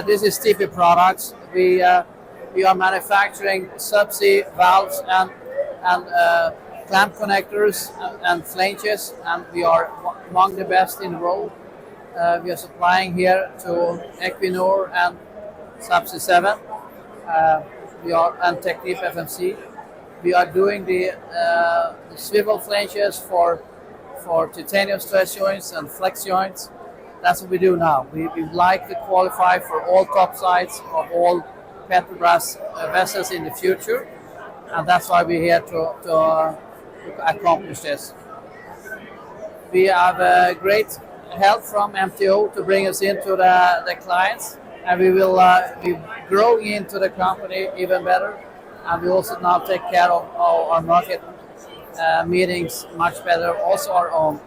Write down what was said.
This is TP products. We are manufacturing subsea valves and clamp connectors and flanges, and we are among the best in the world. We are supplying here to Equinor and Subsea 7. We are and Technip FMC. We are doing the swivel flanges for titanium stress joints and flex joints. That's what we do now. We like to qualify for all topsides of all Petrobras vessels in the future, and that's why we're here to accomplish this. We have great help from MTO to bring us into the clients, and we will be growing into the company even better, and we also now take care of our market meetings much better, also our own.